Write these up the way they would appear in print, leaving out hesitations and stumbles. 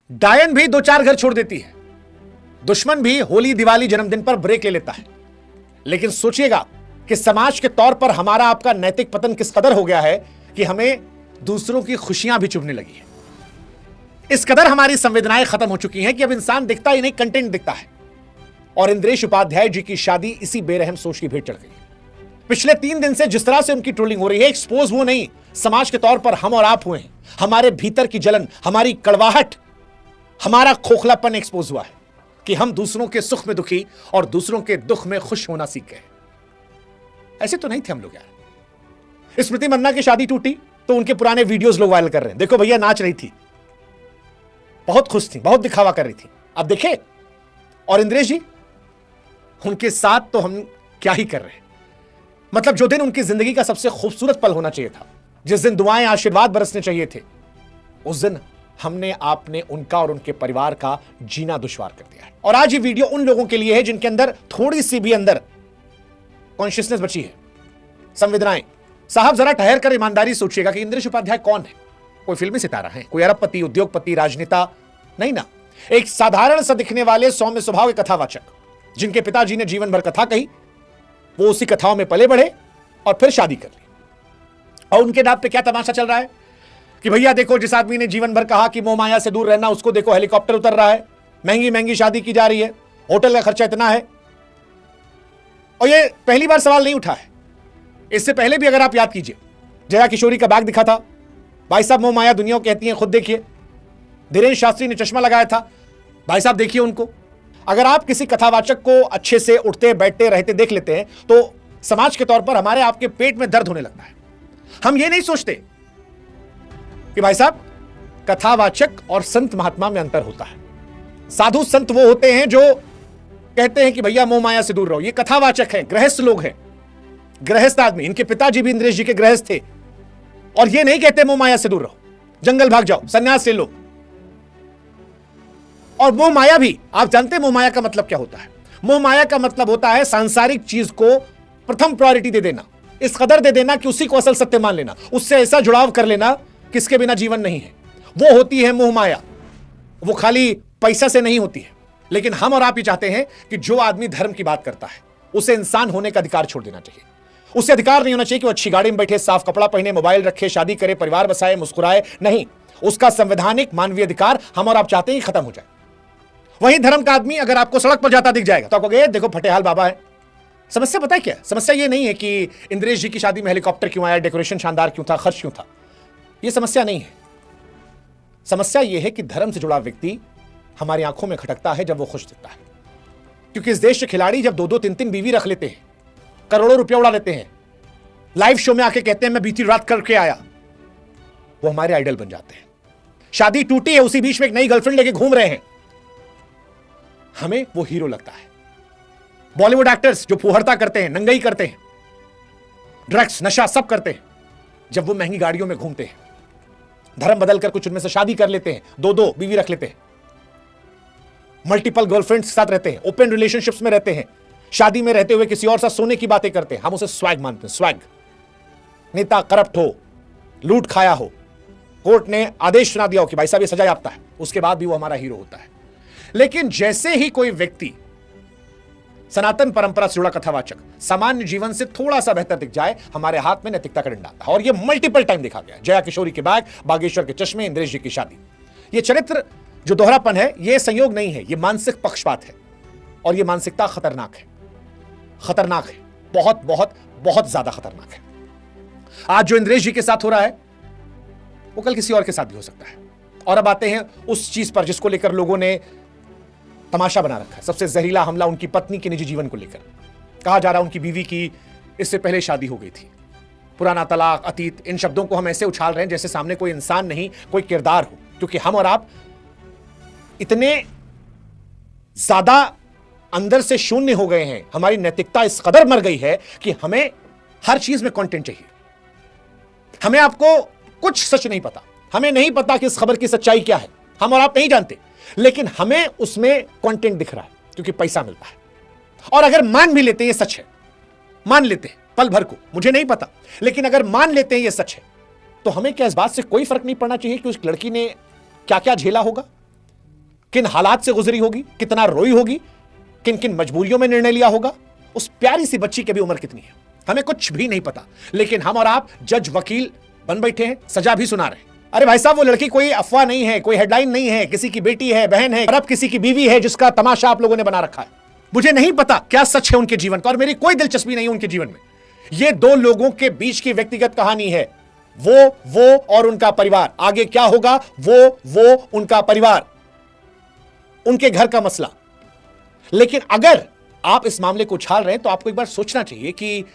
डायन भी दो चार घर छोड़ देती है, दुश्मन भी होली दिवाली जन्मदिन पर ब्रेक ले लेता है। लेकिन सोचिएगा कि समाज के तौर पर हमारा आपका नैतिक पतन किस कदर हो गया है कि हमें दूसरों की खुशियां भी चुभने लगी है। इस कदर हमारी संवेदनाएं खत्म हो चुकी हैं कि अब इंसान दिखता ही नहीं, कंटेंट दिखता है। और इंद्रेश उपाध्याय जी की शादी इसी बेरहम सोच की भेंट चढ़ गई। पिछले 3 दिन से जिस तरह से उनकी ट्रोलिंग हो रही है, एक्सपोज वो नहीं, समाज के तौर पर हम और आप हुए हैं। हमारे भीतर की जलन, हमारी कड़वाहट, हमारा खोखलापन एक्सपोज हुआ है कि हम दूसरों के सुख में दुखी और दूसरों के दुख में खुश होना सीख गए। ऐसे तो नहीं थे हम लोग यार। स्मृति मंदाना की शादी टूटी तो उनके पुराने वीडियोस लोग वायरल कर रहे हैं, देखो भैया नाच रही थी, बहुत खुश थी, बहुत दिखावा कर रही थी, अब देखे। और इंद्रेश जी, उनके साथ तो हम क्या ही कर रहे हैं। मतलब जो दिन उनकी जिंदगी का सबसे खूबसूरत पल होना चाहिए था, जिस दिन दुआएं आशीर्वाद बरसने चाहिए थे, उस दिन हमने आपने उनका और उनके परिवार का जीना दुश्वार कर दिया है। और आज ये वीडियो उन लोगों के लिए है जिनके अंदर थोड़ी सी भी अंदर कॉन्शियसनेस बची है, संवेदनाएं। साहब जरा ठहर कर ईमानदारी सोचिएगा कि इंद्रेश उपाध्याय कौन है? कोई फिल्मी सितारा है, कोई अरबपति, उद्योगपति, राजनेता नहीं ना। एक साधारण सा दिखने वाले सौम्य स्वभाव के कथावाचक, जिनके पिताजी ने जीवन भर कथा कही, वो उसी कथाओं में पले बढ़े और फिर शादी कर ली। और उनके नाम पे क्या तमाशा चल रहा है कि भैया देखो, जिस आदमी ने जीवन भर कहा कि मोह माया से दूर रहना, उसको देखो हेलीकॉप्टर उतर रहा है, महंगी महंगी शादी की जा रही है, होटल का खर्चा इतना है। और ये पहली बार सवाल नहीं उठा है, इससे पहले भी अगर आप याद कीजिए, जया किशोरी का बैग दिखा था, भाई साहब मोह माया दुनिया कहती है, खुद देखिए। धीरेन्द्र शास्त्री ने चश्मा लगाया था, भाई साहब देखिए उनको। अगर आप किसी कथावाचक को अच्छे से उठते बैठते रहते देख लेते हैं तो समाज के तौर पर हमारे आपके पेट में दर्द होने लगता है। हम ये नहीं सोचते कि भाई साहब कथावाचक और संत महात्मा में अंतर होता है। साधु संत वो होते हैं जो कहते हैं कि भैया मोह माया से दूर रहो, ये कथावाचक है, गृहस्थ लोग हैं, गृहस्थ आदमी। इनके पिताजी भी इंद्रेश जी के गृहस्थ थे और ये नहीं कहते मोह माया से दूर रहो, जंगल भाग जाओ, सन्यास ले लो। और मोह माया भी, आप जानते हैं मोह माया का मतलब क्या होता है? मोह माया का मतलब होता है सांसारिक चीज को प्रथम प्रायोरिटी दे देना, इस कदर दे देना कि उसी को असल सत्य मान लेना, उससे ऐसा जुड़ाव कर लेना किसके बिना जीवन नहीं है। वो होती है मोह माया। वो खाली पैसा से नहीं होती है। लेकिन हम और आप ही चाहते हैं कि जो आदमी धर्म की बात करता है उसे इंसान होने का अधिकार छोड़ देना चाहिए। उसे अधिकार नहीं होना चाहिए कि वो अच्छी गाड़ी में बैठे, साफ कपड़ा पहने, मोबाइल रखे, शादी करे, परिवार बसाए, मुस्कुराए। नहीं, उसका संवैधानिक मानवीय अधिकार हम और आप चाहते हैं खत्म हो जाए। वही धर्म का आदमी अगर आपको सड़क पर जाता दिख जाएगा तो आप कहोगे देखो फटेहाल बाबा है। समस्या पता है क्या? समस्या ये नहीं है कि इंद्रेश जी की शादी में हेलीकॉप्टर क्यों आया, डेकोरेशन शानदार क्यों था, खर्च क्यों था। यह समस्या नहीं है। समस्या यह है कि धर्म से जुड़ा व्यक्ति हमारी आंखों में खटकता है जब वो खुश दिखता है। क्योंकि इस देश के खिलाड़ी जब 2-2, 3-3 बीवी रख लेते हैं, करोड़ों रुपया उड़ा लेते हैं, लाइव शो में आके कहते हैं मैं बीती रात करके आया, वो हमारे आइडल बन जाते हैं। शादी टूटी है, उसी बीच में एक नई गर्लफ्रेंड लेके घूम रहे हैं, हमें वो हीरो लगता है। बॉलीवुड एक्टर्स जो फुहरता करते हैं, नंगई करते हैं, ड्रग्स नशा सब करते हैं, जब वो महंगी गाड़ियों में घूमते हैं, धर्म बदलकर कुछ उनमें से शादी कर लेते हैं, 2-2 बीवी रख लेते हैं, मल्टीपल गर्लफ्रेंड्स के साथ रहते हैं, ओपन रिलेशनशिप्स में रहते हैं, शादी में रहते हुए किसी और साथ सोने की बातें करते हैं, हम उसे स्वैग मानते हैं। स्वैग। नेता करप्ट हो, लूट खाया हो, कोर्ट ने आदेश सुना दिया हो कि भाई साहब ये सजा याफ्ता है, उसके बाद भी वो हमारा हीरो होता है। लेकिन जैसे ही कोई व्यक्ति सनातन परंपरा से जुड़ा कथावाचक सामान्य जीवन से थोड़ा सा बेहतर दिख जाए, हमारे हाथ में नैतिकता का डंडा आता है। और ये मल्टीपल टाइम देखा गया। जया किशोरी के बैग, बागेश्वर के चश्मे, इंद्रेश जी की शादी। ये चरित्र जो दोहरापन है, ये संयोग नहीं है, ये मानसिक पक्षपात है। और ये मानसिकता खतरनाक है, खतरनाक है, बहुत बहुत बहुत ज्यादा खतरनाक है। आज जो इंद्रेश जी के साथ हो रहा है वो कल किसी और के साथ भी हो सकता है। और अब आते हैं उस चीज पर जिसको लेकर लोगों ने तमाशा बना रखा है। सबसे जहरीला हमला उनकी पत्नी के निजी जीवन को लेकर। कहा जा रहा उनकी बीवी की इससे पहले शादी हो गई थी। पुराना तलाक, अतीत, इन शब्दों को हम ऐसे उछाल रहे हैं जैसे सामने कोई इंसान नहीं, कोई किरदार हो। क्योंकि हम और आप इतने ज्यादा अंदर से शून्य हो गए हैं, हमारी नैतिकता इस कदर मर गई है कि हमें हर चीज में कंटेंट चाहिए। हमें आपको कुछ सच नहीं पता, हमें नहीं पता कि इस खबर की सच्चाई क्या है, हम और आप नहीं जानते, लेकिन हमें उसमें कंटेंट दिख रहा है क्योंकि पैसा मिलता है। और अगर मान भी लेते हैं ये सच है, मान लेते हैं पल भर को, मुझे नहीं पता, लेकिन अगर मान लेते हैं ये सच है, तो हमें क्या इस बात से कोई फर्क नहीं पड़ना चाहिए कि उस लड़की ने क्या क्या झेला होगा? किन हालात से गुजरी होगी, कितना रोई होगी, किन किन मजबूरियों में निर्णय लिया होगा। उस प्यारी सी बच्ची की भी उम्र कितनी है हमें कुछ भी नहीं पता, लेकिन हम और आप जज वकील बन बैठे हैं, सजा भी सुना रहे हैं। अरे भाई साहब, वो लड़की कोई अफवाह नहीं है, कोई हेडलाइन नहीं है, किसी की बेटी है, बहन है, और अब किसी की बीवी है जिसका तमाशा आप लोगों ने बना रखा है। मुझे नहीं पता क्या सच है उनके जीवन का, और मेरी कोई दिलचस्पी नहीं है उनके जीवन में। ये दो लोगों के बीच की व्यक्तिगत कहानी है, वो और उनका परिवार। आगे क्या होगा वो उनका परिवार, उनके घर का मसला। लेकिन अगर आप इस मामले को उछाल रहे हैं तो आपको एक बार सोचना चाहिए कि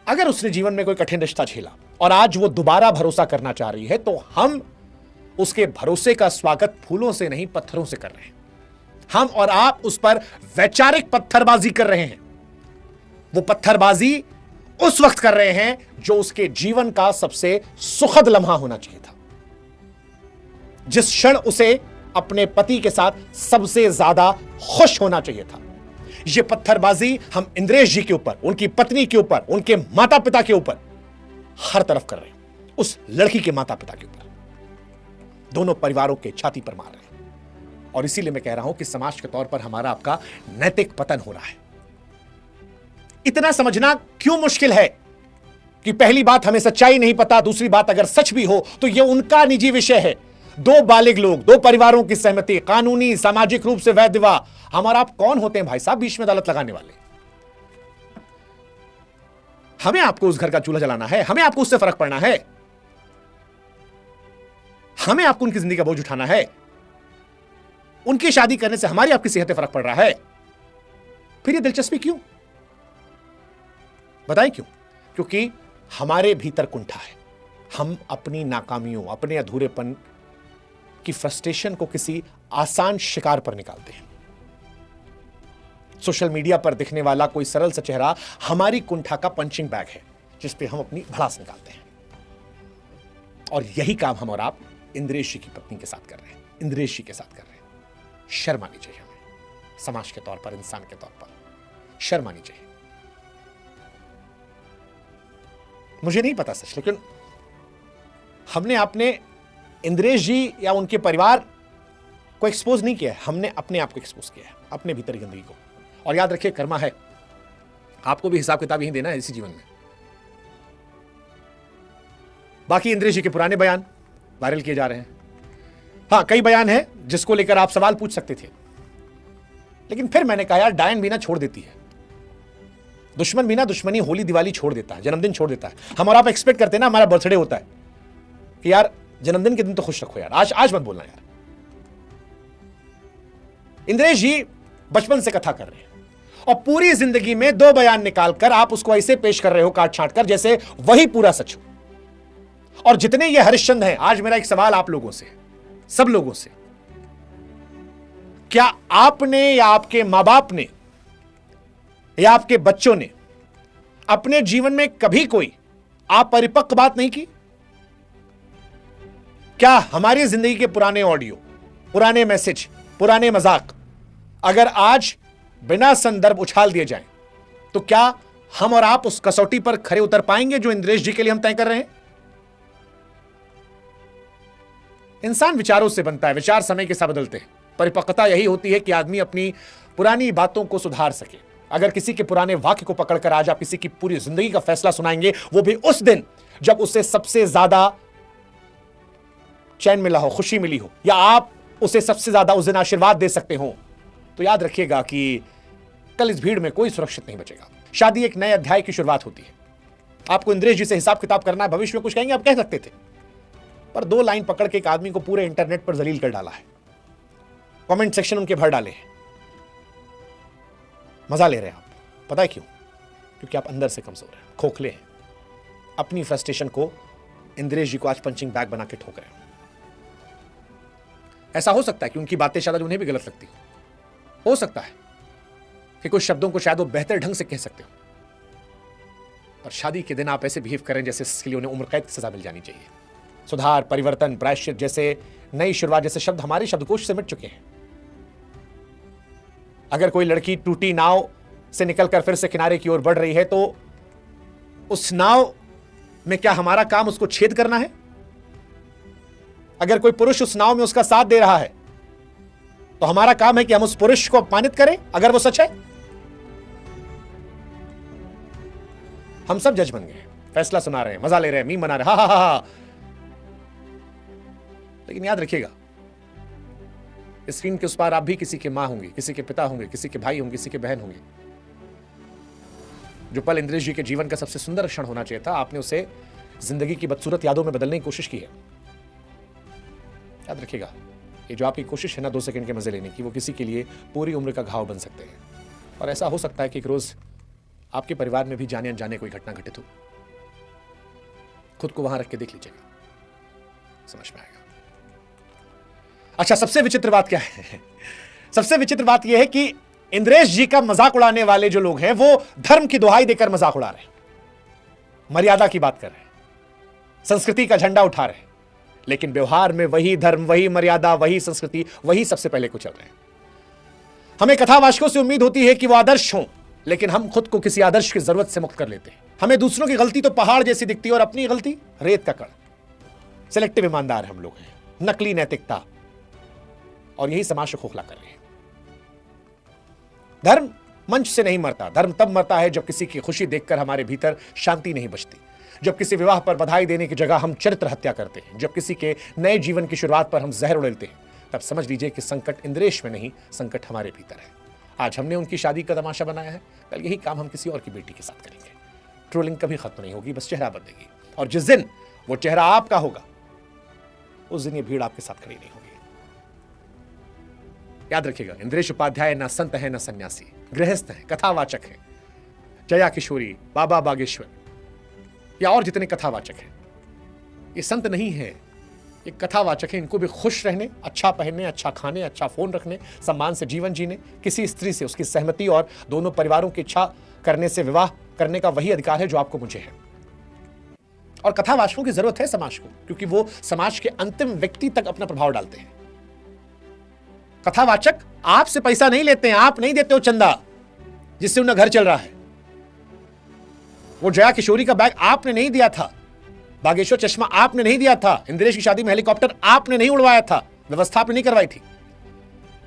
अगर उसने जीवन में कोई कठिन रिश्ता झेला और आज वो दोबारा भरोसा करना चाह रही है, तो हम उसके भरोसे का स्वागत फूलों से नहीं पत्थरों से कर रहे हैं। हम और आप उस पर वैचारिक पत्थरबाजी कर रहे हैं। वो पत्थरबाजी उस वक्त कर रहे हैं जो उसके जीवन का सबसे सुखद लम्हा होना चाहिए था, जिस क्षण उसे अपने पति के साथ सबसे ज्यादा खुश होना चाहिए था। यह पत्थरबाजी हम इंद्रेश जी के ऊपर, उनकी पत्नी के ऊपर, उनके माता पिता के ऊपर, हर तरफ कर रहे हैं। उस लड़की के माता पिता के ऊपर, दोनों परिवारों के छाती पर मार रहे हैं। और इसीलिए मैं कह रहा हूं कि समाज के तौर पर हमारा आपका नैतिक पतन हो रहा है। इतना समझना क्यों मुश्किल है कि पहली बात हमें सच्चाई नहीं पता, दूसरी बात अगर सच भी हो तो यह उनका निजी विषय है। दो बालिग लोग, दो परिवारों की सहमति, कानूनी सामाजिक रूप से वैध विवाह। हमारा आप कौन होते हैं भाई साहब बीच में अदालत लगाने वाले? हमें आपको उस घर का चूल्हा जलाना है, हमें आपको उससे फर्क पड़ना है, हमें आपको उनकी जिंदगी का बोझ उठाना है। उनकी शादी करने से हमारी आपकी सेहत पे फर्क पड़ रहा है। फिर ये दिलचस्पी क्यों? बताएं क्यों? क्योंकि हमारे भीतर कुंठा है। हम अपनी नाकामियों, अपने अधूरेपन की फ्रस्ट्रेशन को किसी आसान शिकार पर निकालते हैं। सोशल मीडिया पर दिखने वाला कोई सरल सा चेहरा हमारी कुंठा का पंचिंग बैग है, जिस पे हम अपनी भड़ास निकालते हैं। और यही काम हम और आप इंद्रेश जी की पत्नी के साथ कर रहे हैं, इंद्रेश जी के साथ कर रहे हैं। शर्म आनी चाहिए हमें, समाज के तौर पर, इंसान के तौर पर शर्म आनी चाहिए। मुझे नहीं पता सच, लेकिन हमने अपने इंद्रेश जी या उनके परिवार को एक्सपोज नहीं किया है, हमने अपने आप को एक्सपोज किया है, अपने भीतर की गंदगी को। और याद रखिए, कर्मा है, आपको भी हिसाब किताब यही देना है इसी जीवन में। बाकी इंद्रेश जी के पुराने बयान वायरल किए जा रहे हैं। हां, कई बयान हैं जिसको लेकर आप सवाल पूछ सकते थे, लेकिन फिर मैंने कहा यार, डायन भी ना छोड़ देती है, दुश्मन भी ना दुश्मनी, होली दिवाली छोड़ देता है, जन्मदिन छोड़ देता है। हम और आप एक्सपेक्ट करते हैं ना, हमारा बर्थडे होता है कि यार जन्मदिन के दिन तो खुश रखो यार, आज मत बोलना यार। इंद्रेश जी बचपन से कथा कर रहे हैं और पूरी जिंदगी में दो बयान निकालकर आप उसको ऐसे पेश कर रहे हो, काट छांट कर, जैसे वही पूरा सच हो। और जितने ये हरिश्चंद्र हैं, आज मेरा एक सवाल आप लोगों से, सब लोगों से, क्या आपने या आपके मां बाप ने या आपके बच्चों ने अपने जीवन में कभी कोई अपरिपक्व बात नहीं की? क्या हमारी जिंदगी के पुराने ऑडियो, पुराने मैसेज, पुराने मजाक अगर आज बिना संदर्भ उछाल दिए जाएं, तो क्या हम और आप उस कसौटी पर खरे उतर पाएंगे जो इंद्रेश जी के लिए हम तय कर रहे हैं? इंसान विचारों से बनता है, विचार समय के साथ बदलते हैं। परिपक्वता यही होती है कि आदमी अपनी पुरानी बातों को सुधार सके। अगर किसी के पुराने वाक्य को पकड़कर आज आप किसी की पूरी जिंदगी का फैसला सुनाएंगे, वो भी उस दिन जब उसे सबसे ज्यादा चैन मिला हो, खुशी मिली हो, या आप उसे सबसे ज्यादा उस दिन आशीर्वाद दे सकते हो, तो याद रखिएगा कि कल इस भीड़ में कोई सुरक्षित नहीं बचेगा। शादी एक नए अध्याय की शुरुआत होती है। आपको इंद्रेश जी से हिसाब किताब करना है, भविष्य में कुछ कहेंगे, आप कह सकते थे, पर दो लाइन पकड़ के एक आदमी को पूरे इंटरनेट पर जलील कर डाला है, कमेंट सेक्शन उनके भर डाले हैं। मजा ले रहे हैं आप, पता है क्यों? क्योंकि आप अंदर से कमजोर हैं, खोखले हैं, अपनी फ्रस्ट्रेशन को इंद्रेश जी को आज पंचिंग बैग बना के ठोक रहे हैं। ऐसा हो सकता है कि उनकी बातें शायद उन्हें भी गलत लगती हो सकता है कि कुछ शब्दों को शायद वो बेहतर ढंग से कह सकते हो, पर शादी के दिन आप ऐसे बिहेव करें जैसे इसके लिए उन्हें उम्र कैद की सजा मिल जानी चाहिए। सुधार, परिवर्तन, प्रायश्चित जैसे नई शुरुआत जैसे शब्द हमारे शब्दकोश से मिट चुके हैं। अगर कोई लड़की टूटी नाव से निकलकर फिर से किनारे की ओर बढ़ रही है, तो उस नाव में क्या हमारा काम उसको छेद करना है? अगर कोई पुरुष उस नाव में उसका साथ दे रहा है, तो हमारा काम है कि हम उस पुरुष को अपमानित करें अगर वो सच है। हम सब जज बन गए, फैसला सुना रहे हैं, मजा ले रहे हैं, मीम बना रहे हैं, हा। लेकिन याद रखिएगा, स्क्रीन के उस पार आप भी किसी के मां होंगे, किसी के पिता होंगे, किसी के भाई होंगे, किसी के बहन होंगे। जो पल इंद्रेश जी के जीवन का सबसे सुंदर क्षण होना चाहिए था, आपने उसे जिंदगी की बदसूरत यादों में बदलने की कोशिश की है। याद रखिएगा, ये जो आपकी कोशिश है ना 2 सेकंड के मजे लेने की, वो किसी के लिए पूरी उम्र का घाव बन सकते हैं। और ऐसा हो सकता है कि एक रोज आपके परिवार में भी जाने अनजाने कोई घटना घटित हो। खुद को वहां रख के देख लीजिएगा, समझ में आएगा। अच्छा, सबसे विचित्र बात क्या है? सबसे विचित्र बात यह है कि इंद्रेश जी का मजाक उड़ाने वाले जो लोग हैं वो धर्म की दुहाई देकर मजाक उड़ा रहे हैं, मर्यादा की बात कर रहे हैं, संस्कृति का झंडा उठा रहे हैं, लेकिन व्यवहार में वही धर्म, वही मर्यादा, वही संस्कृति, वही सबसे पहले को चल रहे हैं। हमें कथावाचकों से उम्मीद होती है कि वो आदर्श हों, लेकिन हम खुद को किसी आदर्श की जरूरत से मुक्त कर लेते हैं। हमें दूसरों की गलती तो पहाड़ जैसी दिखती है और अपनी गलती रेत का कण। सिलेक्टिव ईमानदार हम लोग हैं, नकली नैतिकता, और यही समाज को खोखला कर रहे हैं। धर्म मंच से नहीं मरता, धर्म तब मरता है जब किसी की खुशी देखकर हमारे भीतर शांति नहीं बचती, जब किसी विवाह पर बधाई देने की जगह हम चरित्र हत्या करते हैं, जब किसी के नए जीवन की शुरुआत पर हम जहर उड़ेलते हैं, तब समझ लीजिए कि संकट इंद्रेश में नहीं, संकट हमारे भीतर है। आज हमने उनकी शादी का तमाशा बनाया है, कल यही काम हम किसी और की बेटी के साथ करेंगे। ट्रोलिंग कभी खत्म नहीं होगी, बस चेहरा बदलेगी, और जिस दिन वो चेहरा आपका होगा उस दिन ये भीड़ आपके साथ खड़ी नहीं होगी। याद रखिएगा, इंद्रेश उपाध्याय ना संत है, ना सन्यासी, गृहस्थ है, कथावाचक है। जया किशोरी, बाबा बागेश्वर या और जितने कथावाचक हैं, ये संत नहीं है, ये कथावाचक है। इनको भी खुश रहने, अच्छा पहनने, अच्छा खाने, अच्छा फोन रखने, सम्मान से जीवन जीने, किसी स्त्री से उसकी सहमति और दोनों परिवारों की इच्छा करने से विवाह करने का वही अधिकार है जो आपको मुझे है। और कथावाचकों की जरूरत है समाज को, क्योंकि वो समाज के अंतिम व्यक्ति तक अपना प्रभाव डालते हैं। कथावाचक आपसे पैसा नहीं लेते हैं, आप नहीं देते हो चंदा जिससे उनका घर चल रहा है। वो जया किशोरी का बैग आपने नहीं दिया था, बागेश्वर चश्मा आपने नहीं दिया था, इंद्रेश की शादी में हेलीकॉप्टर आपने नहीं उड़वाया था, व्यवस्था आपने नहीं करवाई थी।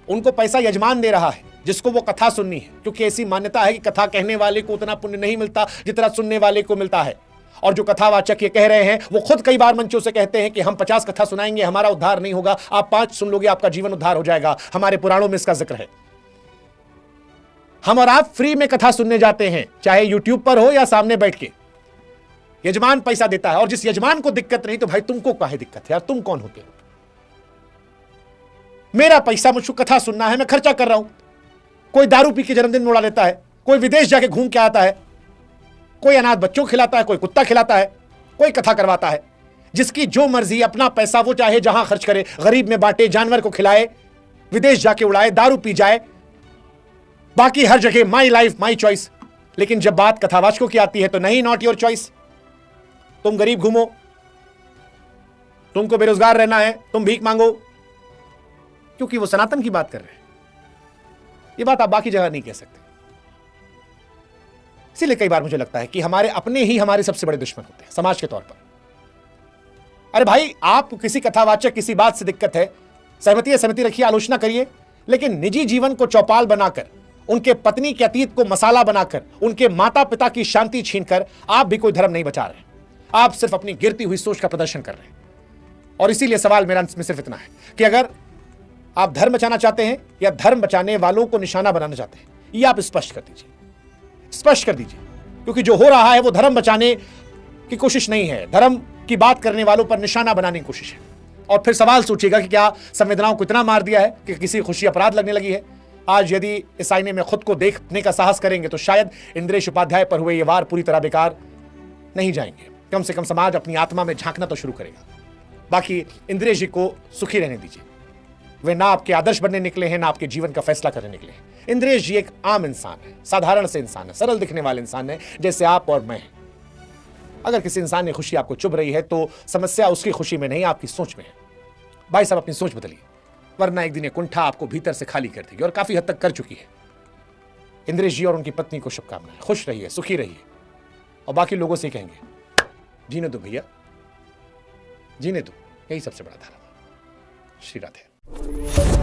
उनको पैसा यजमान दे रहा है जिसको वो कथा सुननी है, क्योंकि ऐसी मान्यता है कि कथा कहने वाले को उतना पुण्य नहीं मिलता जितना सुनने वाले को मिलता है। और जो कथावाचक ये कह रहे हैं वो खुद कई बार मंचों से कहते हैं कि हम 50 कथा सुनाएंगे, हमारा उद्धार नहीं होगा, आप 5 सुन लोगे आपका जीवन उद्धार हो जाएगा। हमारे पुराणों में इसका जिक्र है। हम और आप फ्री में कथा सुनने जाते हैं, चाहे यूट्यूब पर हो या सामने बैठ के। यजमान पैसा देता है, और जिस यजमान को दिक्कत नहीं तो भाई तुमको काहे दिक्कत है यार, तुम कौन होते हो? मेरा पैसा, मुझको कथा सुनना है, मैं खर्चा कर रहा हूं। कोई दारू पी के जन्मदिन उड़ा लेता है, कोई विदेश जाके घूम के आता है, कोई अनाथ बच्चों खिलाता है, कोई कुत्ता खिलाता है, कोई कथा करवाता है। जिसकी जो मर्जी, अपना पैसा वो चाहे जहां खर्च करे, गरीब में बांटे, जानवर को खिलाए, विदेश जाके उड़ाए, दारू पी जाए, बाकी हर जगह माई लाइफ माई चॉइस। लेकिन जब बात कथावाचकों की आती है तो नहीं, नॉट योर चॉइस। तुम गरीब घूमो, तुमको बेरोजगार रहना है, तुम भीख मांगो, क्योंकि वो सनातन की बात कर रहे हैं। ये बात आप बाकी जगह नहीं कह सकते। इसीलिए कई बार मुझे लगता है कि हमारे अपने ही हमारे सबसे बड़े दुश्मन होते हैं समाज के तौर पर। अरे भाई, आप किसी कथावाचक किसी बात से दिक्कत है, सहमति रखिए, आलोचना करिए, लेकिन निजी जीवन को चौपाल बनाकर, उनके पत्नी के अतीत को मसाला बनाकर, उनके माता पिता की शांति छीनकर आप भी कोई धर्म नहीं बचा रहे। आप सिर्फ अपनी गिरती हुई सोच का प्रदर्शन कर रहे हैं। और इसीलिए सवाल मेरा अंत में सिर्फ इतना है कि अगर आप धर्म बचाना चाहते हैं या धर्म बचाने वालों को निशाना बनाना चाहते हैं, ये आप स्पष्ट कर दीजिए, स्पष्ट कर दीजिए। क्योंकि जो हो रहा है वो धर्म बचाने की कोशिश नहीं है, धर्म की बात करने वालों पर निशाना बनाने की कोशिश है। और फिर सवाल सोचिएगा कि क्या संवेदनाओं को इतना मार दिया है कि किसी खुशी अपराध लगने लगी है? आज यदि इस आईने में खुद को देखने का साहस करेंगे तो शायद इंद्रेश उपाध्याय पर हुए ये वार पूरी तरह बेकार नहीं जाएंगे। कम से कम समाज अपनी आत्मा में झांकना तो शुरू करेगा। बाकी इंद्रेश जी को सुखी रहने दीजिए। वे ना आपके आदर्श बनने निकले हैं, ना आपके जीवन का फैसला करने निकले हैं। इंद्रेश जी एक आम इंसान है, साधारण से इंसान है, सरल दिखने वाले इंसान है, जैसे आप और मैं। अगर किसी इंसान की खुशी आपको चुभ रही है तो समस्या उसकी खुशी में नहीं, आपकी सोच में है। भाई साहब, अपनी सोच बदलिए, वरना एक दिन ये कुंठा आपको भीतर से खाली कर देगी, और काफी हद तक कर चुकी है। इंद्रेश जी और उनकी पत्नी को शुभकामनाएं। खुश रहिए, सुखी रहिए, और बाकी लोगों से कहेंगे जीने दो भैया, जीने दो, यही सबसे बड़ा धर्म। श्री राधे।